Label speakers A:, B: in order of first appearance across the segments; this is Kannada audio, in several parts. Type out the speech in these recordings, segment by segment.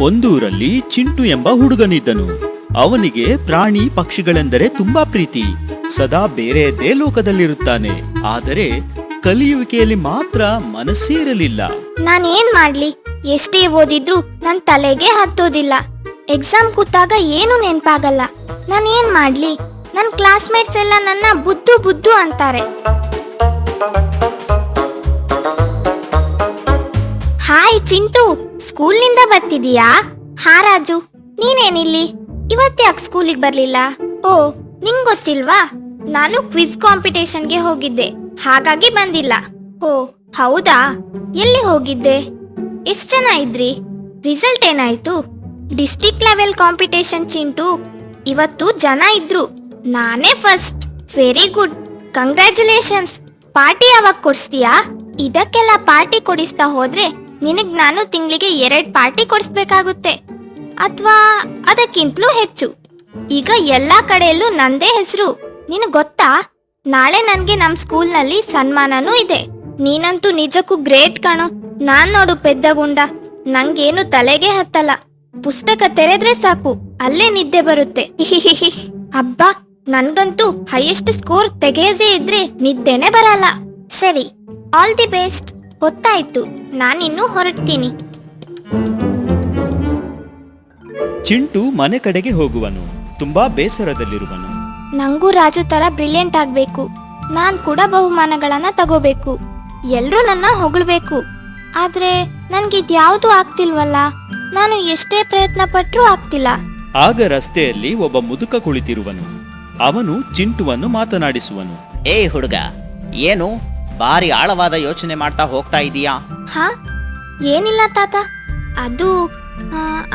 A: ಒಂದೂರಲ್ಲಿ ಚಿಂಟು ಎಂಬ ಹುಡುಗನಿದ್ದನು. ಅವನಿಗೆ ಪ್ರಾಣಿ ಪಕ್ಷಿಗಳೆಂದರೆ ತುಂಬಾ ಪ್ರೀತಿ. ಸದಾ ಬೇರೆಯದೇ ಲೋಕದಲ್ಲಿರುತ್ತಾನೆ. ಆದರೆ ಕಲಿಯುವಿಕೆಯಲ್ಲಿ ಮಾತ್ರ ಮನಸ್ಸೇ ಇರಲಿಲ್ಲ.
B: ನಾನೇನ್ ಮಾಡ್ಲಿ, ಎಷ್ಟೇ ಓದಿದ್ರು ನನ್ ತಲೆಗೆ ಹತ್ತೋದಿಲ್ಲ. ಎಕ್ಸಾಮ್ ಕೂತಾಗ ಏನು ನೆನ್ಪಾಗಲ್ಲ. ನಾನೇನ್ ಮಾಡ್ಲಿ? ನನ್ ಕ್ಲಾಸ್ಮೇಟ್ಸ್ ಎಲ್ಲ ನನ್ನ ಬುದ್ದು ಬುದ್ದು ಅಂತಾರೆ. ಹಾಯ್ ಚಿಂಟು, ಸ್ಕೂಲ್ನಿಂದ ಬರ್ತಿದೀಯಾ? ಹಾ ರಾಜು, ನೀನೇನಿಲ್ಲಿ? ಇವತ್ತ್ಯಾಕೆ ಸ್ಕೂಲಿಗೆ ಬರ್ಲಿಲ್ಲ? ಓ, ನಿಂಗ್ ಗೊತ್ತಿಲ್ವಾ? ನಾನು ಕ್ವಿಜ್ ಕಾಂಪಿಟೇಷನ್ಗೆ ಹೋಗಿದ್ದೆ, ಹಾಗಾಗಿ ಬಂದಿಲ್ಲ. ಓ ಹೌದಾ, ಎಲ್ಲಿ ಹೋಗಿದ್ದೆ? ಎಷ್ಟ್ ಜನ ಇದ್ರಿ? ರಿಸಲ್ಟ್ ಏನಾಯ್ತು? District level competition Chintu. ಇವತ್ತು ಜನ ಇದ್ರು, ನಾನೇ first. Very good, congratulations. Party ಯಾವಾಗ ಕೊಡಿಸ್ತೀಯಾ? ಇದಕ್ಕೆಲ್ಲ ಪಾರ್ಟಿ ಕೊಡಿಸ್ತಾ ಹೋದ್ರೆ ನಿನಗ್ ನಾನು ತಿಂಗಳಿಗೆ 2 ಪಾರ್ಟಿ ಕೊಡಿಸ್ಬೇಕಾಗುತ್ತೆ, ಅಥವಾ ಅದಕ್ಕಿಂತಲೂ ಹೆಚ್ಚು. ಈಗ ಎಲ್ಲಾ ಕಡೆಯಲ್ಲೂ ನಂದೇ ಹೆಸರು. ನಿನಗ್ ಗೊತ್ತಾ, ನಾಳೆ ನನ್ಗೆ ನಮ್ ಸ್ಕೂಲ್ನಲ್ಲಿ ಸನ್ಮಾನನೂ ಇದೆ. ನೀನಂತೂ ನಿಜಕ್ಕೂ ಗ್ರೇಟ್ ಕಣೋ. ನಾನ್ ನೋಡು ಪೆದ್ದ ಗುಂಡ, ನಂಗೇನು ತಲೆಗೆ ಹತ್ತಲ್ಲ. ಪುಸ್ತಕ ತೆರೆದ್ರೆ ಸಾಕು, ಅಲ್ಲೇ ನಿದ್ದೆ ಬರುತ್ತೆ. ಅಬ್ಬಾ, ನನ್ಗಂತೂ ಹೈಯೆಸ್ಟ್ ಸ್ಕೋರ್ ತೆಗೆಯದೇ ಇದ್ರೆ ನಿದ್ದೆನೆ ಬರಲ್ಲ. ಸರಿ, ಆಲ್ ದಿ ಬೆಸ್ಟ್. ಗೊತ್ತಾಯ್ತು, ನಾನಿನ್ನು ಹೊರಡ್ತೀನಿ.
A: ಚಿಂಟು ಮನೆ ಕಡೆಗೆ ಹೋಗುವನು. ತುಂಬಾ ಬೇಸರದಲ್ಲಿರುವನು.
B: ನಂಗೂ ರಾಜು ತರ ಬ್ರಿಲಿಯಂಟ್ ಆಗ್ಬೇಕು. ನಾನ್ ಕೂಡ ಬಹುಮಾನಗಳನ್ನ ತಗೋಬೇಕು. ಎಲ್ರೂ ನನ್ನ ಹೊಗಳ್ಬೇಕು. ಆದ್ರೆ ನನ್ಗಿದ್ಯಾವ್ದು ಆಗ್ತಿಲ್ವಲ್ಲ. ನಾನು ಎಷ್ಟೇ ಪ್ರಯತ್ನ ಪಟ್ರೂ ಆಗ್ತಿಲ್ಲ.
A: ಆಗ ರಸ್ತೆಯಲ್ಲಿ ಒಬ್ಬ ಮುದುಕ ಕುಳಿತಿರುವನು. ಅವನು ಚಿಂಟುವನ್ನು ಮಾತನಾಡಿಸುವನು.
C: ಏ ಹುಡುಗ, ಏನು ಭಾರಿ ಆಳವಾದ ಯೋಚನೆ ಮಾಡ್ತಾ ಹೋಗ್ತಾ ಇದೀಯಾ?
B: ಹಾ, ಏನಿಲ್ಲ ತಾತ.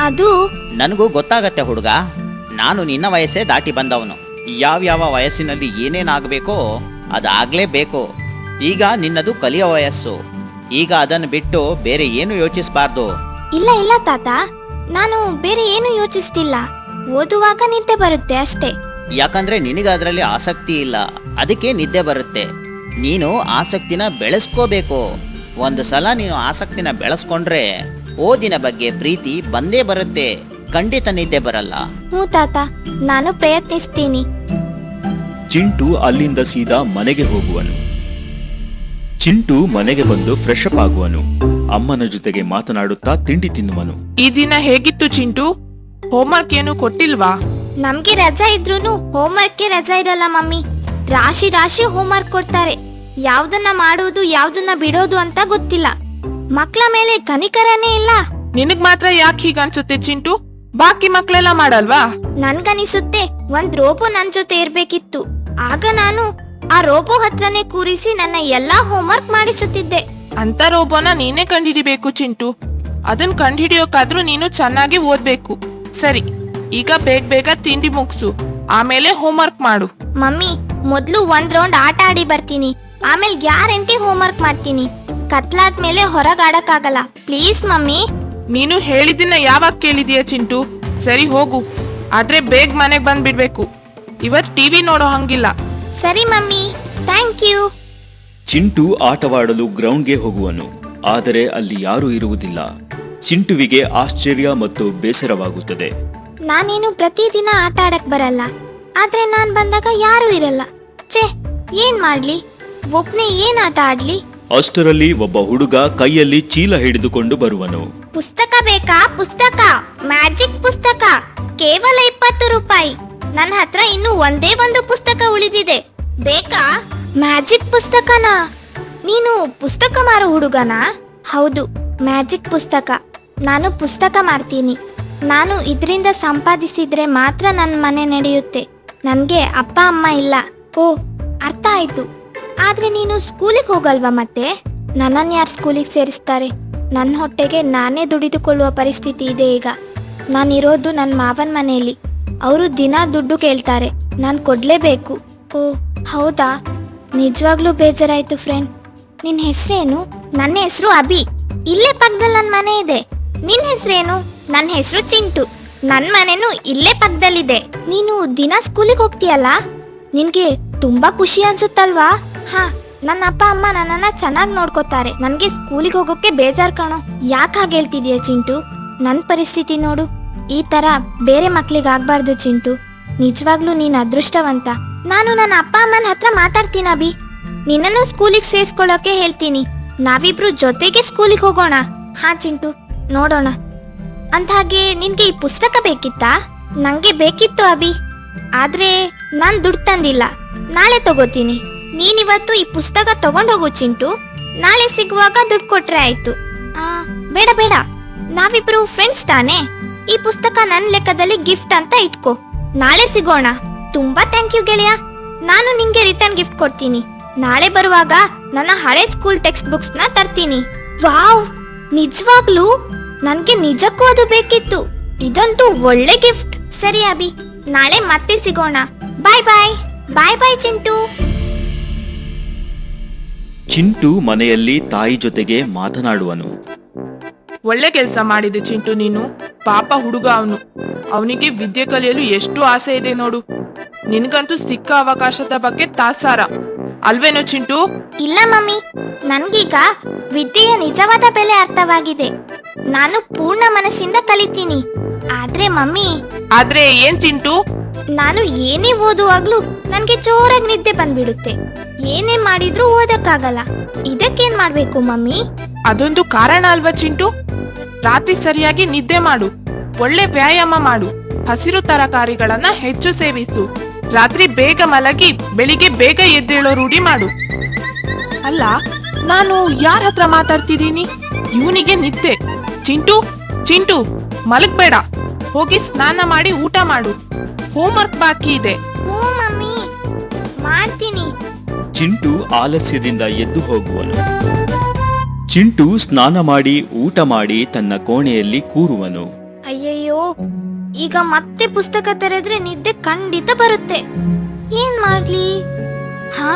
B: ಅದು
C: ನನಗೂ ಗೊತ್ತಾಗತ್ತೆ ಹುಡುಗ. ನಾನು ನಿನ್ನ ವಯಸ್ಸೇ ದಾಟಿ ಬಂದವನು. ಯಾವ್ಯಾವ ವಯಸ್ಸಿನಲ್ಲಿ ಏನೇನಾಗಬೇಕೋ ಅದಾಗ್ಲೇಬೇಕು. ಈಗ ನಿನ್ನದು ಕಲಿಯೋ ವಯಸ್ಸು. ಈಗ ಅದನ್ನು ಬಿಟ್ಟು ಬೇರೆ ಏನು ಯೋಚಿಸಬಾರ್ದು.
B: ಇಲ್ಲ ಇಲ್ಲ ತಾತ, ನಾನು ಬೇರೆ ಏನು ಯೋಚಿಸ್ತಿಲ್ಲ. ಓದುವಾಗ ನಿದ್ದೆ ಬರುತ್ತೆ ಅಷ್ಟೇ.
C: ಯಾಕಂದ್ರೆ ನಿನಗೆ ಅದರಲ್ಲಿ ಆಸಕ್ತಿ ಇಲ್ಲ, ಅದಕ್ಕೆ ನಿದ್ದೆ ಬರುತ್ತೆ. ನೀನು ಆಸಕ್ತಿನ ಬೆಳೆಸ್ಕೋಬೇಕು. ಒಂದು ಸಲ ನೀನು ಆಸಕ್ತಿನ ಬೆಳೆಸ್ಕೊಂಡ್ರೆ ಓದಿನ ಬಗ್ಗೆ ಪ್ರೀತಿ ಬಂದೇ ಬರುತ್ತೆ. ಖಂಡಿತ ನಿದ್ದೆ ಬರಲ್ಲ.
B: ಹ್ಞೂ ತಾತ, ನಾನು ಪ್ರಯತ್ನಿಸ್ತೀನಿ.
A: ಚಿಂಟು ಅಲ್ಲಿಂದ ಸೀದಾ ಮನೆಗೆ ಹೋಗುವನು. ಚಿಂಟು ಮನೆಗೆ ಬಂದು ಫ್ರೆಶ್ ಅಪ್ ಆಗುವನು. ಅಮ್ಮನ ಜೊತೆಗೆ ಮಾತನಾಡುತ್ತಾ ತಿಂಡಿ ತಿನ್ನುವನು.
D: ಈ ದಿನ ಹೇಗಿತ್ತು ಚಿಂಟು? ಹೋಮ್ವರ್ಕ್ ಏನು ಕೊಟ್ಟಿಲ್ವಾ?
B: ನಮ್ಗೆ ರಜಾ ಇದ್ರೂನು ಹೋಮ್ವರ್ಕ್ಗೆ ರಜಾ ಇರಲ್ಲ ಮಮ್ಮಿ. ರಾಶಿ ರಾಶಿ ಹೋಮ್ವರ್ಕ್ ಕೊಡ್ತಾರೆ. ಯಾವ್ದನ್ನ ಮಾಡೋದು ಯಾವ್ದನ್ನ ಬಿಡೋದು ಅಂತ ಗೊತ್ತಿಲ್ಲ. ಮಕ್ಳ ಮೇಲೆ ಕನಿಕರನೇ ಇಲ್ಲ.
D: ನಿನಗ್ ಮಾತ್ರ ಯಾಕೆ ಹೀಗನ್ಸುತ್ತೆ ಚಿಂಟು? ಬಾಕಿ ಮಕ್ಳೆಲ್ಲ ಮಾಡಲ್ವಾ?
B: ನನ್ಗನಿಸುತ್ತೆ ಒಂದ್ ರೋಬೋ ನನ್ ಜೊತೆ ಇರ್ಬೇಕಿತ್ತು. ಆಗ ನಾನು ಆ ರೋಬೋ ಹತ್ರನೇ ಕೂರಿಸಿ ನನ್ನ ಎಲ್ಲಾ ಹೋಮ್ವರ್ಕ್ ಮಾಡಿಸುತ್ತಿದ್ದೆ.
D: ಅಂತ ರೋಬೋನ ನೀನೇ ಕಂಡಿಡಿಬೇಕು ಚಿಂಟು. ಅದನ್ ಕಂಡಿಡಿಯೋಕಾದ್ರೂ ನೀನು ಚೆನ್ನಾಗಿ ಓದ್ಬೇಕು. ಸರಿ, ಈಗ ಬೇಗ ತಿಂಡಿ ಮುಗ್ಸು, ಆಮೇಲೆ ಹೋಮ್ವರ್ಕ್ ಮಾಡು.
B: ಮಮ್ಮಿ, ಮೊದ್ಲು ಒಂದ್ ರೌಂಡ್ ಆಟ ಆಡಿ ಬರ್ತೀನಿ, ಆಮೇಲೆ ಗ್ಯಾರಂಟಿ ಹೋಮ್ವರ್ಕ್ ಮಾಡ್ತೀನಿ. ಕತ್ಲಾದ್ಮೇಲೆ ಹೊರಗಾಡಕ್ಕಾಗಲ್ಲ. Please mummy.
D: ನೀನು ಹೇಳಿದ್ದನ್ನ ಯಾವಾಗ ಕೇಳಿದೀಯ ಚಿಂಟು? ಸರಿ ಹೋಗು, ಆದ್ರೆ ಬೇಗ ಮನೆಗ್ ಬಂದ್ಬಿಡ್ಬೇಕು. ಇವತ್ ಟಿವಿ ನೋಡೋ ಹಂಗಿಲ್ಲ.
B: ಸರಿ ಮಮ್ಮಿ, ಥ್ಯಾಂಕ್ ಯು.
A: ಚಿಂಟು ಆಟವಾಡಲು ಗ್ರೌಂಡ್ಗೆ ಹೋಗುವನು. ಆದರೆ ಅಲ್ಲಿ ಯಾರೂ ಇರುವುದಿಲ್ಲ. ಚಿಂಟುವಿಗೆ ಆಶ್ಚರ್ಯ ಮತ್ತು ಬೇಸರವಾಗುತ್ತದೆ.
B: ನಾನೇನು ಪ್ರತಿದಿನ ಆಟ ಆಡಕ್ ಬರಲ್ಲ, ಆದ್ರೆ ನಾನ್ ಬಂದಾಗ ಯಾರು ಇರಲ್ಲ. ಛೇ, ಏನ್ ಮಾಡ್ಲಿ? ಒಬ್ನೇ ಏನ್ ಆಟ ಆಡ್ಲಿ?
A: ಅಷ್ಟರಲ್ಲಿ ಒಬ್ಬ ಹುಡುಗ ಕೈಯಲ್ಲಿ ಚೀಲ ಹಿಡಿದುಕೊಂಡು ಬರುವನು.
B: ಪುಸ್ತಕ ಬೇಕಾ? ಪುಸ್ತಕ, ಮ್ಯಾಜಿಕ್ ಪುಸ್ತಕ, ಕೇವಲ 20 ರೂಪಾಯಿ. ನನ್ನ ಹತ್ರ ಇನ್ನು ಒಂದೇ ಒಂದು ಪುಸ್ತಕ ಉಳಿದಿದೆ. ಬೇಕಾ? ಮ್ಯಾಜಿಕ್ ಪುಸ್ತಕನಾ? ನೀನು ಪುಸ್ತಕ ಮಾರೋ ಹುಡುಗನಾ? ಹೌದು, ಮ್ಯಾಜಿಕ್ ಪುಸ್ತಕ. ನಾನು ಪುಸ್ತಕ ಮಾರ್ತೀನಿ. ನಾನು ಇದರಿಂದ ಸಂಪಾದಿಸಿದ್ರೆ ಮಾತ್ರ ನನ್ನ ಮನೆ ನಡೆಯುತ್ತೆ. ನನ್ಗೆ ಅಪ್ಪ ಅಮ್ಮ ಇಲ್ಲ. ಓ, ಅರ್ಥ ಆಯ್ತು. ಆದ್ರೆ ನೀನು ಸ್ಕೂಲಿಗೆ ಹೋಗಲ್ವಾ? ಮತ್ತೆ ನನ್ನನ್ನು ಯಾರು ಸ್ಕೂಲಿಗೆ ಸೇರಿಸ್ತಾರೆ? ನನ್ನ ಹೊಟ್ಟೆಗೆ ನಾನೇ ದುಡಿದುಕೊಳ್ಳುವ ಪರಿಸ್ಥಿತಿ ಇದೆ ಈಗ. ನಾನಿರೋದು ನನ್ನ ಮಾವನ ಮನೆಯಲ್ಲಿ. ಅವರು ದಿನ ದುಡ್ಡು ಕೇಳ್ತಾರೆ, ನಾನು ಕೊಡ್ಲೇಬೇಕು. ಓ ಹೌದಾ, ನಿಜವಾಗ್ಲೂ ಬೇಜಾರಾಯ್ತು ಫ್ರೆಂಡ್. ನಿನ್ನ ಹೆಸರೇನು? ನನ್ನ ಹೆಸರು ಅಭಿ. ಇಲ್ಲೇ ಪಕ್ಕದಲ್ಲಿ ನನ್ನ ಮನೆ ಇದೆ. ನಿನ್ನ ಹೆಸರೇನು? ನನ್ನ ಹೆಸರು ಚಿಂಟು. ನನ್ನ ಮನೆನೂ ಇಲ್ಲೇ ಪಕ್ಕದಲ್ಲಿದೆ. ನೀನು ದಿನ ಸ್ಕೂಲಿಗೆ ಹೋಗ್ತೀಯಲ್ಲ, ನಿನ್ಗೆ ತುಂಬಾ ಖುಷಿ ಅನ್ಸುತ್ತಲ್ವಾ? ಹಾ, ನನ್ನ ಅಪ್ಪ ಅಮ್ಮ ನನ್ನನ್ನ ಚೆನ್ನಾಗಿ ನೋಡ್ಕೋತಾರೆ. ನನ್ಗೆ ಸ್ಕೂಲಿಗೆ ಹೋಗೋಕೆ ಬೇಜಾರ್ ಕಣೋ. ಯಾಕೆ ಹಾಗೆ ಹೇಳ್ತಿದೀಯ ಚಿಂಟು? ನನ್ ಪರಿಸ್ಥಿತಿ ನೋಡು. ಈ ತರ ಬೇರೆ ಮಕ್ಳಿಗೆ ಆಗ್ಬಾರ್ದು ಚಿಂಟು. ನಿಜವಾಗ್ಲೂ ನೀನ್ ಅದೃಷ್ಟವಂತ. ನಾನು ನನ್ನ ಅಪ್ಪ ಅಮ್ಮನ ಹತ್ರ ಮಾತಾಡ್ತೀನಿ ಅಭಿ. ನಿನ್ನನ್ನು ಸ್ಕೂಲಿಗೆ ಸೇರ್ಸ್ಕೊಳ್ಳೋಕೆ ಹೇಳ್ತೀನಿ. ನಾವಿಬ್ರು ಜೊತೆಗೆ ಸ್ಕೂಲಿಗೆ ಹೋಗೋಣ. ಹಾ ಚಿಂಟು, ನೋಡೋಣ. ಅಂದ್ಹಾಗೆ ನಿನ್ಗೆ ಈ ಪುಸ್ತಕ ಬೇಕಿತ್ತಾ? ನಂಗೆ ಬೇಕಿತ್ತು ಅಭಿ, ಆದ್ರೆ ನಾನ್ ದುಡ್ಡು ತಂದಿಲ್ಲ. ನಾಳೆ ತಗೋತೀನಿ. ನೀನಿವತ್ತು ಈ ಪುಸ್ತಕ ತಗೊಂಡೋಗು ಚಿಂಟು. ನಾಳೆ ಸಿಗುವಾಗ ದುಡ್ಡು ಕೊಟ್ರೆ ಆಯ್ತು. ಬೇಡ ಬೇಡ, ನಾವಿಬ್ರು ಫ್ರೆಂಡ್ಸ್ ತಾನೇ. ಈ ಪುಸ್ತಕ ನನ್ ಲೆಕ್ಕದಲ್ಲಿ ಗಿಫ್ಟ್ ಅಂತ ಇಟ್ಕೋ. ನಾಳೆ ಸಿಗೋಣ. ತುಂಬಾ ಥ್ಯಾಂಕ್ ಯು ಗೆಳೆಯ. ನಾನು ನಿಂಗೆ ರಿಟರ್ನ್ ಗಿಫ್ಟ್ ಕೊಡ್ತೀನಿ. ನಾಳೆ ಬರುವಾಗ ನನ್ನ ಹಳೆ ಸ್ಕೂಲ್ ಟೆಕ್ಸ್ಟ್ ಬುಕ್ಸ್ ನ ತರ್ತೀನಿ. ವಾವ್, ನಿಜವಾಗ್ಲೂ ನನ್ಗೆ ನಿಜಕ್ಕೂ ಅದು ಬೇಕಿತ್ತು. ಇದಂತೂ ಒಳ್ಳೆ ಗಿಫ್ಟ್. ಸರಿ ಅಭಿ, ನಾಳೆ ಮತ್ತೆ ಸಿಗೋಣ. ಬಾಯ್ ಬಾಯ್. ಬಾಯ್ ಬಾಯ್ ಚಿಂಟು.
A: ಚಿಂಟು ಮನೆಯಲ್ಲಿ ತಾಯಿ ಜೊತೆಗೆ ಮಾತನಾಡುವನು.
D: ಒಳ್ಳೆ ಕೆಲಸ ಮಾಡಿದೆ ಚಿಂಟು ನೀನು. ಪಾಪ ಹುಡುಗ ಅವನಿಗೆ ವಿದ್ಯೆ ಕಲಿಯಲು ಎಷ್ಟು ಆಸೆ ಇದೆ ನೋಡು. ನಿನ್ಗಂತೂ ಸಿಕ್ಕ ಅವಕಾಶದ ಬಗ್ಗೆ ತಾಸಾರ ಅಲ್ವೇನೋ ಚಿಂಟು?
B: ಇಲ್ಲ ಮಮ್ಮಿ, ನನ್ಗೀಗ ವಿದ್ಯೆಯ ನಿಜವಾದ ಬೆಲೆ ಅರ್ಥವಾಗಿದೆ. ನಾನು ಪೂರ್ಣ ಮನಸ್ಸಿಂದ ಕಲಿತೀನಿ. ಆದ್ರೆ ಮಮ್ಮಿ,
D: ಆದ್ರೆ ಏನ್ ಚಿಂಟು?
B: ನಾನು ಏನೇ ಓದುವಾಗ್ಲೂ ನನ್ಗೆ ಜೋರಾಗಿ ನಿದ್ದೆ ಬಂದ್ಬಿಡುತ್ತೆ. ಏನೇ ಮಾಡಿದ್ರೂ ಓದಕ್ಕಾಗಲ್ಲ. ಇದಕ್ಕೇನ್ ಮಾಡ್ಬೇಕು ಮಮ್ಮಿ?
D: ಅದೊಂದು ಕಾರಣ ಅಲ್ವಾ ಚಿಂಟು? ರಾತ್ರಿ ಸರಿಯಾಗಿ ನಿದ್ದೆ ಮಾಡು, ಒಳ್ಳೆ ವ್ಯಾಯಾಮ ಮಾಡು, ಹಸಿರು ತರಕಾರಿಗಳನ್ನ ಹೆಚ್ಚು ಸೇವಿಸು, ರಾತ್ರಿ ಬೇಗ ಮಲಗಿ ಬೆಳಿಗ್ಗೆ ಬೇಗ ಎದ್ದೇಳೋ ರೂಢಿ ಮಾಡು. ಅಲ್ಲ, ನಾನು ಯಾರ ಹತ್ರ ಮಾತಾಡ್ತಿದ್ದೀನಿ? ಇವನಿಗೆ ನಿದ್ದೆ. ಚಿಂಟು ಚಿಂಟು, ಮಲಗ್ಬೇಡ. ಹೋಗಿ ಸ್ನಾನ ಮಾಡಿ ಊಟ ಮಾಡು. ಹೋಮ್ವರ್ಕ್ ಬಾಕಿ ಇದೆ.
B: ಹ್ಞೂ ಮಮ್ಮಿ, ಮಾಡ್ತೀನಿ.
A: ಚಿಂಟು ಆಲಸ್ಯದಿಂದ ಎದ್ದು ಹೋಗುವನು. ಚಿಂಟು ಸ್ನಾನ ಮಾಡಿ ಊಟ ಮಾಡಿ ತನ್ನ ಕೋಣೆಯಲ್ಲಿ ಕೂರುವನು.
B: ಅಯ್ಯಯ್ಯೋ, ಈಗ ಮತ್ತೆ ಪುಸ್ತಕ ತೆರೆದ್ರೆ ನಿದ್ದೆ ಖಂಡಿತ ಬರುತ್ತೆ. ಏನ್ ಮಾಡ್ಲಿ? ಹಾ,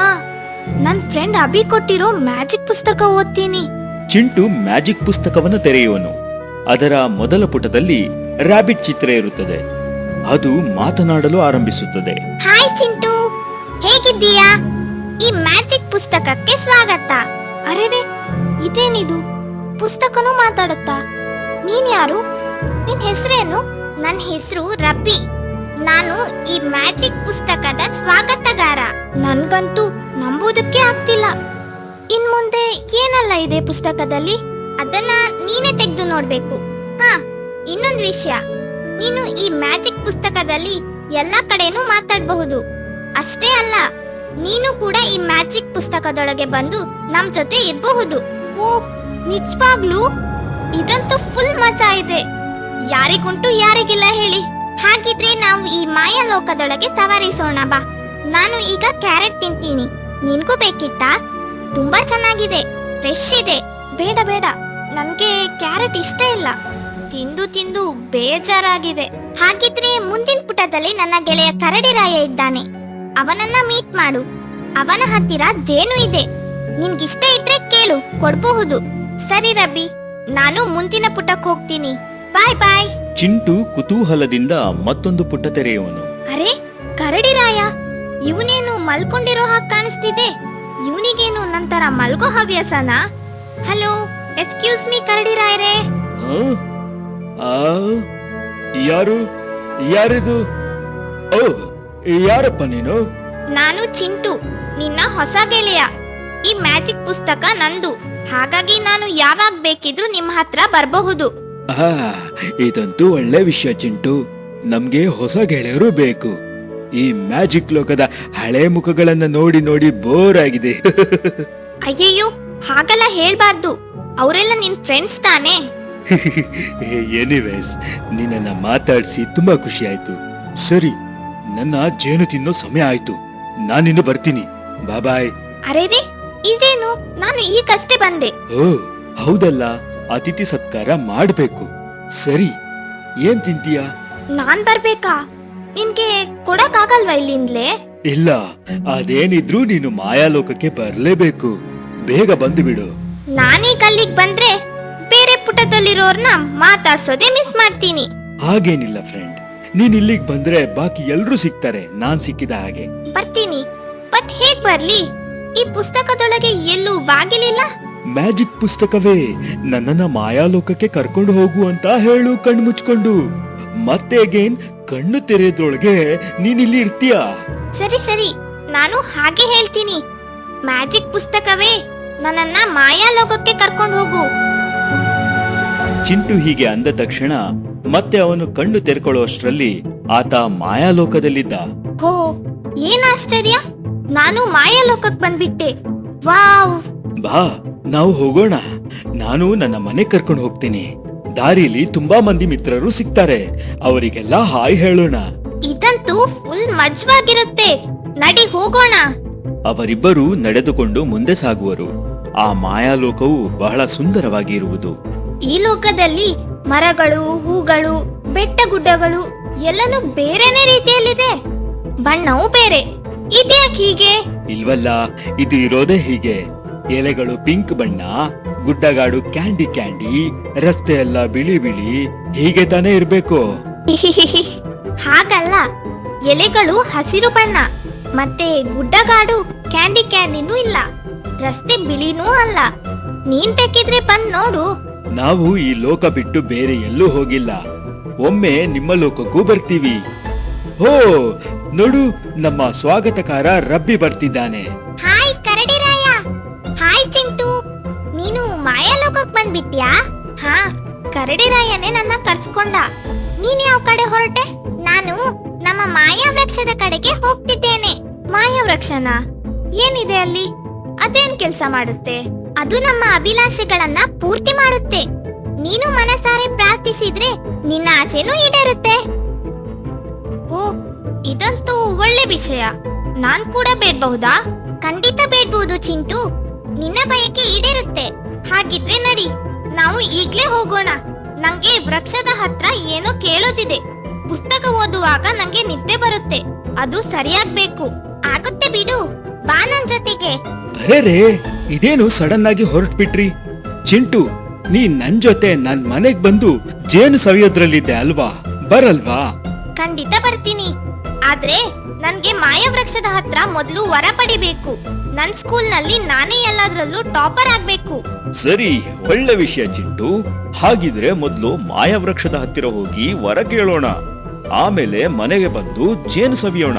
B: ನನ್ ಫ್ರೆಂಡ್ ಅಭಿ ಕೊಟ್ಟಿರೋ ಮ್ಯಾಜಿಕ್ ಪುಸ್ತಕ ಓದ್ತೀನಿ.
A: ಚಿಂಟು ಮ್ಯಾಜಿಕ್ ಪುಸ್ತಕವನ್ನು ತೆರೆಯುವನು. ಅದರ ಮೊದಲ ಪುಟದಲ್ಲಿ ರಾಬಿಟ್ ಚಿತ್ರ ಇರುತ್ತದೆ. ಅದು ಮಾತನಾಡಲು ಆರಂಭಿಸುತ್ತದೆ.
B: ಹಾಯ್ ಚಿಂಟು, ಹೇಗಿದ್ದೀಯಾ? ಈ ಮ್ಯಾಜಿಕ್ ಪುಸ್ತಕಕ್ಕೆ ಸ್ವಾಗತ. ಅರೆರೆ, ಇದೇನಿದು? ಪುಸ್ತಕನೂ ಮಾತಾಡುತ್ತಾ? ನೀನ್ ಯಾರು? ನಿನ್ ಹೆಸರೇನು? ನನ್ನ ಹೆಸರು ರಬ್ಬಿ. ನಾನು ಈ ಮ್ಯಾಜಿಕ್ ಪುಸ್ತಕದ ಸ್ವಾಗತಗಾರ. ನನ್ಗಂತೂ ನಂಬುವುದಕ್ಕೆ ಆಗ್ತಿಲ್ಲ. ಇನ್ ಮುಂದೆ ಏನೆಲ್ಲ ಇದೆ ಪುಸ್ತಕದಲ್ಲಿ? ಅದನ್ನ ನೀನೇ ತೆಗೆದು ನೋಡ್ಬೇಕು. ಹಾ, ಇನ್ನೊಂದು ವಿಷಯ, ನೀನು ಈ ಮ್ಯಾಜಿಕ್ ಪುಸ್ತಕದಲ್ಲಿ ಎಲ್ಲಾ ಕಡೆನೂ ಮಾತಾಡಬಹುದು. ಅಷ್ಟೇ ಅಲ್ಲ, ನೀನು ಕೂಡ ಈ ಮ್ಯಾಜಿಕ್ ಪುಸ್ತಕದೊಳಗೆ ಬಂದು ನಮ್ ಜೊತೆ ಇರಬಹುದು. ಓ, ನಿಜವಾಗ್ಲೂ? ಇದಂತೂ ಫುಲ್ ಮಜಾ ಇದೆ. ಯಾರಿಗುಂಟು ಯಾರಿಗಿಲ್ಲ ಹೇಳಿ. ಹಾಗಿದ್ರೆ ನಾವು ಈ ಮಾಯಾ ಲೋಕದೊಳಗೆ ಸವಾರಿಸೋಣ ಬಾ. ನಾನು ಈಗ ಕ್ಯಾರೆಟ್ ತಿಂತೀನಿ. ನಿನ್ಗೂ ಬೇಕಿತ್ತಾ? ತುಂಬಾ ಚೆನ್ನಾಗಿದೆ, ಫ್ರೆಶ್ ಇದೆ. ಬೇಡ ಬೇಡ, ನನ್ಗೆ ಕ್ಯಾರೆಟ್ ಇಷ್ಟ ಇಲ್ಲ. ತಿಂದು ತಿಂದು ಬೇಜಾರಾಗಿದೆ. ಹಾಗಿದ್ರೆ ಮುಂದಿನ ಪುಟದಲ್ಲಿ ನನ್ನ ಗೆಳೆಯ ಕರಡಿರಾಯ ಇದ್ದಾನೆ. ಅವನನ್ನ ಮೀಟ್ ಮಾಡು. ಅವನ ಹತ್ತಿರ ಜೇನು ಇದೆ. ನಿನ್ಗಿಷ್ಟ ಇದ್ರೆ ಕೇಳು, ಕೊಡ್ಬಹುದು. ಸರಿ ರಬ್ಬಿ, ನಾನು ಮುಂದಿನ ಪುಟಕ್ಕೆ ಹೋಗ್ತೀನಿ. ಬಾಯ್ ಬಾಯ್.
A: ಚಿಂಟು ಕುತೂಹಲದಿಂದ ಮತ್ತೊಂದು ಪುಟ ತೆರೆಯುವನು.
B: ಅರೆ, ಕರಡಿರಾಯ, ಇವನೇನು ಮಲ್ಕೊಂಡಿರೋ ಹಾಗೆ ಕಾಣಿಸ್ತಿದೆ. ಇವನಿಗೇನು ನಂತರ ಮಲ್ಗೋ ಹವ್ಯಾಸನಾ? ಹಲೋ, ಎಕ್ಸ್ಕ್ಯೂಸ್ ಮೀ ಕರಡಿರಾಯರೇ.
A: ಯಾರಿದು? ಓ, ಯಾರಪ್ಪ ನೀನು?
B: ನಾನು ಚಿಂಟು, ನಿನ್ನ ಹೊಸ ಗೆಳೆಯ. ಈ ಮ್ಯಾಜಿಕ್ ಪುಸ್ತಕ ನಂದು. ಹಾಗಾಗಿ ನಾನು ಯಾವಾಗ ಬೇಕಿದ್ರೂ ನಿಮ್ಮ ಹತ್ರ ಬರಬಹುದು.
A: ಇದಂತೂ ಒಳ್ಳೆ ವಿಷಯ ಚಿಂಟು. ನಮ್ಗೆ ಹೊಸ ಗೆಳೆಯರು ಬೇಕು. ಈ ಮ್ಯಾಜಿಕ್ ಲೋಕದ ಹಳೆ ಮುಖಗಳನ್ನ ನೋಡಿ ನೋಡಿ ಬೋರ್ ಆಗಿದೆ.
B: ಅಯ್ಯಯ್ಯೋ, ಹಾಗೆಲ್ಲ ಹೇಳ್ಬಾರ್ದು. ಅವರೆಲ್ಲ ನಿನ್ ಫ್ರೆಂಡ್ಸ್ ತಾನೇ?
A: ಎನಿವೇಸ್, ನಿನ್ನ ಮಾತಾಡ್ಸಿ ತುಂಬಾ ಖುಷಿ ಆಯ್ತು. ಸರಿ, ನನ್ನ ಜೇನು ತಿನ್ನೋ ಸಮಯ ಆಯ್ತು. ನಾನಿನ್ನು ಬರ್ತೀನಿ. ಬಾಯ್.
B: ಅರೆರೆ, ಇದೇನು? ನಾನು ಈಗಷ್ಟೇ ಬಂದೆ.
A: ಓ ಹೌದಲ್ಲ, ಅತಿಥಿ ಸತ್ಕಾರ ಮಾಡ್ಬೇಕು. ಸರಿ, ಏನ್ ತಿಂತೀಯಾ?
B: ನಾನ್ ಬರ್ಬೇಕಾ? ನಿನ್ಗೆ ಕೊಡಕ್ಕಾಗಲ್ವಾ ಇಲ್ಲಿಂದ್ಲೇ?
A: ಇಲ್ಲ, ಅದೇನಿದ್ರು ನೀನು ಮಾಯಾಲೋಕಕ್ಕೆ ಬರ್ಲೇಬೇಕು. ಬೇಗ ಬಂದು ಬಿಡು.
B: ನಾನೀಗ ಅಲ್ಲಿಗ್ ಬಂದ್ರೆ ಬೇರೆ ಪುಟದಲ್ಲಿರೋರ್ನ ಮಾತಾಡ್ಸೋದೇ ಮಿಸ್ ಮಾಡ್ತೀನಿ.
A: ಹಾಗೇನಿಲ್ಲ ಫ್ರೆಂಡ್, ನೀನ್ ಇಲ್ಲಿಗ್ ಬಂದ್ರೆ ಬಾಕಿ ಎಲ್ರೂ ಸಿಗ್ತಾರೆ, ನಾನ್ ಸಿಕ್ಕಿದ ಹಾಗೆ.
B: ಬರ್ತೀನಿ, ಬಟ್ ಹೇಗ್ ಬರ್ಲಿ? ಈ ಪುಸ್ತಕದೊಳಗೆ ಎಲ್ಲೂ ಬಾಗಿಲಿಲ್ಲ.
A: ಮ್ಯಾಜಿಕ್ ಪುಸ್ತಕವೇ ನನ್ನನ್ನ ಮಾಯಾಲೋಕಕ್ಕೆ ಕರ್ಕೊಂಡು ಹೋಗು ಅಂತ ಹೇಳು ಕಣ್ಣು ಮುಚ್ಕೊಂಡು. ಮತ್ತೆ ಅಗೇನ್ ಕಣ್ಣು ತೆರೆದ್ರೊಳಗೆ ನೀನಿಲ್ಲಿ ಇರ್ತೀಯ.
B: ಸರಿ ಸರಿ, ನಾನು ಹಾಗೆ ಹೇಳ್ತೀನಿ. ಮ್ಯಾಜಿಕ್ ಪುಸ್ತಕವೇ ನನ್ನನ್ನ ಮಾಯಾಲೋಕಕ್ಕೆ ಕರ್ಕೊಂಡು ಹೋಗು.
A: ಚಿಂಟು ಹೀಗೆ ಅಂದ ತಕ್ಷಣ ಮತ್ತೆ ಅವನು ಕಣ್ಣು ತೆರೆಕೊಳ್ಳುವಷ್ಟರಲ್ಲಿ ಆತ ಮಾಯಾಲೋಕದಲ್ಲಿದ್ದ.
B: ಹೋ, ಏನ್ ಆಶ್ಚರ್ಯ! ನಾನು ಮಾಯಾಲೋಕಕ್ಕೆ ಬಂದ್ಬಿಟ್ಟೆ. ವಾವ್!
A: ಬಾ, ನಾವು ಹೋಗೋಣ. ನಾನು ನನ್ನ ಮನೆ ಕರ್ಕೊಂಡು ಹೋಗ್ತೀನಿ. ದಾರಿಲಿ ತುಂಬಾ ಮಂದಿ ಮಿತ್ರರು ಸಿಗ್ತಾರೆ, ಅವರಿಗೆಲ್ಲ ಹಾಯ್ ಹೇಳೋಣ.
B: ಇದಂತೂ ಫುಲ್ ಮಜ್ವಾಗಿರುತ್ತೆ. ನಡಿ ಹೋಗೋಣ.
A: ಅವರಿಬ್ಬರು ನಡೆದುಕೊಂಡು ಮುಂದೆ ಸಾಗುವರು. ಆ ಮಾಯಾಲೋಕವು ಬಹಳ ಸುಂದರವಾಗಿ ಇರುವುದು.
B: ಈ ಲೋಕದಲ್ಲಿ ಮರಗಳು, ಹೂಗಳು, ಬೆಟ್ಟ ಗುಡ್ಡಗಳು ಎಲ್ಲನೂ ಬೇರೆನೇ ರೀತಿಯಲ್ಲಿದೆ. ಬಣ್ಣವೂ ಬೇರೆ. ಇದ್ಯಾಕ್ ಹೀಗೆ?
A: ಇಲ್ವಲ್ಲ, ಇದು ಇರೋದೇ ಹೀಗೆ. ಎಲೆಗಳು ಪಿಂಕ್ ಬಣ್ಣ, ಗುಡ್ಡಗಾಡು ಕ್ಯಾಂಡಿ ಕ್ಯಾಂಡಿ, ರಸ್ತೆ ಎಲ್ಲ ಬಿಳಿ ಬಿಳಿ, ಹೀಗೆ ತಾನೇ ಇರ್ಬೇಕು.
B: ಹಾಗಲ್ಲ, ಎಲೆಗಳು ಹಸಿರು ಬಣ್ಣ, ಮತ್ತೆ ಗುಡ್ಡಗಾಡು ಕ್ಯಾಂಡಿ ಕ್ಯಾಂಡಿನೂ ಇಲ್ಲ, ರಸ್ತೆ ಬಿಳಿನೂ ಅಲ್ಲ. ನೀನ್ ಬೇಕಿದ್ರೆ ಬಂದ್ ನೋಡು.
A: ನಾವು ಈ ಲೋಕ ಬಿಟ್ಟು ಬೇರೆ ಎಲ್ಲೂ ಹೋಗಿಲ್ಲ. ಒಮ್ಮೆ ನಿಮ್ಮ ಲೋಕಕ್ಕೂ ಬರ್ತೀವಿ. ಹೋ, ನೋಡು, ನಮ್ಮ ಸ್ವಾಗತಕಾರ ರಬ್ಬಿ ಬರ್ತಿದ್ದಾನೆ.
B: ಹಾಯ್ ಕರಡಿರಾಯ. ಹಾಯ್ ಚಿಂಟು, ನೀನು ಮಾಯಾಲೋಕಕ್ಕೆ ಬಂದ್ಬಿಟ್ಯಾ? ಹಾ, ಕರಡಿರಾಯನೇ ನನ್ನ ಕರ್ಸ್ಕೊಂಡ. ನೀನ್ ಯಾವ ಕಡೆ ಹೊರಟೆ? ನಾನು ನಮ್ಮ ಮಾಯಾವೃಕ್ಷದ ಕಡೆಗೆ ಹೋಗ್ತಿದ್ದೇನೆ. ಮಾಯಾವೃಕ್ಷನ ಏನಿದೆ ಅಲ್ಲಿ? ಅದೇನ್ ಕೆಲ್ಸ ಮಾಡುತ್ತೆ? ಅದು ನಮ್ಮ ಅಭಿಲಾಷೆಗಳನ್ನ ಪೂರ್ತಿ ಮಾಡುತ್ತೆ. ನೀನು ಮನಸಾರೆ ಪ್ರಾರ್ಥಿಸಿದ್ರೆ ನಿನ್ನ ಆಸೆನೂ ಈಡೇರುತ್ತೆ. ಓ, ಇದಂತೂ ಒಳ್ಳೆ ವಿಷಯ. ನಾನ್ ಕೂಡ ಬೇಡ್ಬಹುದಾ? ಖಂಡಿತ ಬೇಡ್ಬಹುದು ಚಿಂಟು. ನಿನ್ನ ಬಯಕೆ ಈಡೇರುತ್ತೆ. ಹಾಗಿದ್ರೆ ನಡಿ, ನಾವು ಈಗ್ಲೇ ಹೋಗೋಣ. ನಂಗೆ ವೃಕ್ಷದ ಹತ್ರ ಏನೋ ಕೇಳೋದಿದೆ. ಪುಸ್ತಕ ಓದುವಾಗ ನಂಗೆ ನಿದ್ದೆ ಬರುತ್ತೆ. ಅದು ಸರಿಯಾಗ್ಬೇಕು. ಆಗುತ್ತೆ ಬಿಡು, ಬಾ ನನ್ ಜೊತೆಗೆ.
A: ಅರೆ, ಇದೇನು ಸಡನ್ ಆಗಿ ಹೊರಟ್ಬಿಟ್ರಿ? ಚಿಂಟು, ನೀ ನನ್ ಜೊತೆ ನನ್ ಮನೆಗ್ ಬಂದು ಜೇನು ಸವಿಯೋದ್ರಲ್ಲಿದ್ದೆ ಅಲ್ವಾ? ಬರಲ್ವಾ?
B: ಖಂಡಿತ ಬರ್ತೀನಿ. ಆದ್ರೆ ನನ್ಗೆ ಮಾಯಾವೃಕ್ಷದ ಹತ್ರ ಮೊದಲು ವರ ಪಡಿಬೇಕು. ನನ್ ಸ್ಕೂಲ್ ನಲ್ಲಿ ನಾನೇ ಎಲ್ಲಾದ್ರಲ್ಲೂ ಟಾಪರ್ ಆಗ್ಬೇಕು.
A: ಸರಿ, ಒಳ್ಳೆ ವಿಷಯ ಚಿಂಟು. ಹಾಗಿದ್ರೆ ಮೊದಲು ಮಾಯಾವೃಕ್ಷದ ಹತ್ತಿರ ಹೋಗಿ ವರ ಕೇಳೋಣ. ಆಮೇಲೆ ಮನೆಗೆ ಬಂದು ಜೇನು ಸವಿಯೋಣ.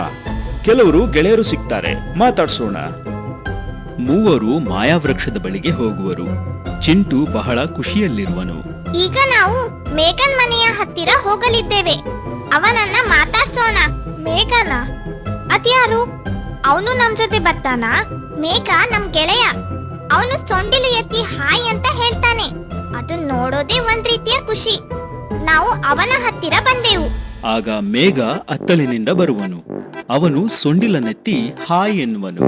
A: ಕೆಲವರು ಗೆಳೆಯರು ಸಿಗ್ತಾರೆ, ಮಾತಾಡ್ಸೋಣ. ಮೂವರು ಮಾಯಾವೃಕ್ಷದ ಬಳಿಗೆ ಹೋಗುವರು. ಚಿಂಟು ಬಹಳ ಖುಷಿಯಲ್ಲಿರುವನು.
B: ಈಗ ನಾವು ಮೇಘನ್ ಮನೆಯ ಹತ್ತಿರ ಹೋಗಲಿದ್ದೇವೆ. ಅವನನ್ನ ಮಾತಾಡ್ಸೋಣ. ಮೇಘನ? ಅದ್ಯಾರು? ಅವನು ನಮ್ ಜೊತೆ ಬರ್ತಾನ? ಮೇಘ ನಮ್ ಗೆಳೆಯ. ಅವನು ಸೊಂಡಿಲು ಎತ್ತಿ ಹಾಯ್ ಅಂತ ಹೇಳ್ತಾನೆ. ಅದನ್ನ ನೋಡೋದೇ ಒಂದ್ ರೀತಿಯ ಖುಷಿ. ನಾವು ಅವನ ಹತ್ತಿರ ಬಂದೆವು.
A: ಆಗ ಮೇಘ ಅತ್ತಲಿನಿಂದ ಬರುವನು. ಅವನು ಸೊಂಡಿಲನೆತ್ತಿ ಹಾಯ್ ಎನ್ನುವನು.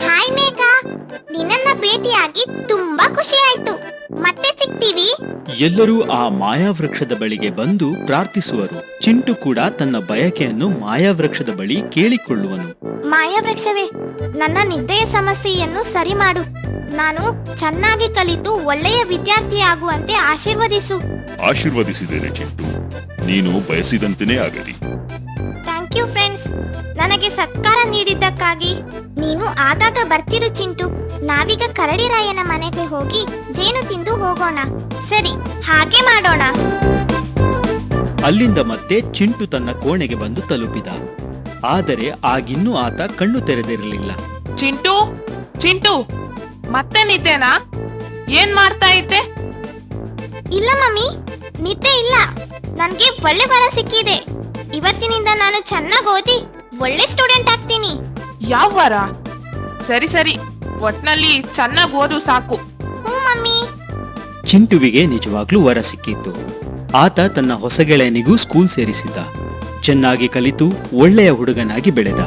B: ಹಾಯ್ ಮೇಘ, ನಿನ್ನನ್ನ ಭೇಟಿಯಾಗಿ ತುಂಬಾ ಖುಷಿ ಆಯ್ತು. ಮತ್ತೆ ಸಿಗ್ತೀವಿ.
A: ಎಲ್ಲರೂ ಆ ಮಾಯಾವೃಕ್ಷದ ಬಳಿಗೆ ಬಂದು ಪ್ರಾರ್ಥಿಸುವರು. ಚಿಂಟು ಕೂಡ ತನ್ನ ಬಯಕೆಯನ್ನು ಮಾಯಾವೃಕ್ಷದ ಬಳಿ ಕೇಳಿಕೊಳ್ಳುವನು.
B: ಮಾಯಾವೃಕ್ಷವೇ, ನನ್ನ ನಿದ್ದೆಯ ಸಮಸ್ಯೆಯನ್ನು ಸರಿ ಮಾಡು. ನಾನು ಚೆನ್ನಾಗಿ ಕಲಿತು ಒಳ್ಳೆಯ ವಿದ್ಯಾರ್ಥಿಯಾಗುವಂತೆ ಆಶೀರ್ವದಿಸು.
E: ಆಶೀರ್ವದಿಸಿದ್ದೇನೆ ಚಿಂಟು, ನೀನು ಬಯಸಿದಂತೆಯೇ ಆಗಲಿ.
B: ಥ್ಯಾಂಕ್ ಯು ಫ್ರೆಂಡ್ಸ್, ನನಗೆ ಸತ್ಕಾರ ನೀಡಿದ್ದಕ್ಕಾಗಿ. ನೀನು ಆಗಾಗ ಬರ್ತಿರು ಚಿಂಟು. ನಾವೀಗ ಕರಡಿರಾಯನ ಮನೆಗೆ ಹೋಗಿ ಜೇನು ತಿಂದು ಹೋಗೋಣ. ಸರಿ, ಹಾಗೆ ಮಾಡೋಣ.
A: ಅಲ್ಲಿಂದ ಮತ್ತೆ ಚಿಂಟು ತನ್ನ ಕೋಣೆಗೆ ಬಂದು ತಲುಪಿದ. ಆದರೆ ಆಗಿನ್ನೂ ಆತ ಕಣ್ಣು ತೆರೆದಿರಲಿಲ್ಲ.
D: ಚಿಂಟು, ಚಿಂಟು, ಮತ್ತೆ ನಿದ್ದೆನಾ? ಏನ್ ಮಾಡ್ತಾ ಇದ್ದೆ?
B: ಇಲ್ಲ ಮಮ್ಮಿ, ನಿದ್ದೆ ಇಲ್ಲ. ನನ್ಗೆ ಒಳ್ಳೆ ವರ ಸಿಕ್ಕಿದೆ. ಇವತ್ತಿನಿಂದ ನಾನು ಚೆನ್ನಾಗಿ ಓದಿ ಒಳ್ಳೆ ಸ್ಟೂಡೆಂಟ್ ಆಗ್ತೀನಿ.
D: ಯಾವ ವರ? ಸರಿ ಸರಿ, ಒಟ್ನಲ್ಲಿ ಚೆನ್ನಾಗಿ ಓದು ಸಾಕು.
B: ಹ್ಞೂ ಮಮ್ಮಿ.
A: ಚಿಂಟುವಿಗೆ ನಿಜವಾಗ್ಲೂ ವರ ಸಿಕ್ಕಿತ್ತು. ಆತ ತನ್ನ ಹೊಸ ಗೆಳೆಯನಿಗೂ ಸ್ಕೂಲ್ ಸೇರಿಸಿದ. ಚೆನ್ನಾಗಿ ಕಲಿತು ಒಳ್ಳೆಯ ಹುಡುಗನಾಗಿ ಬೆಳೆದ.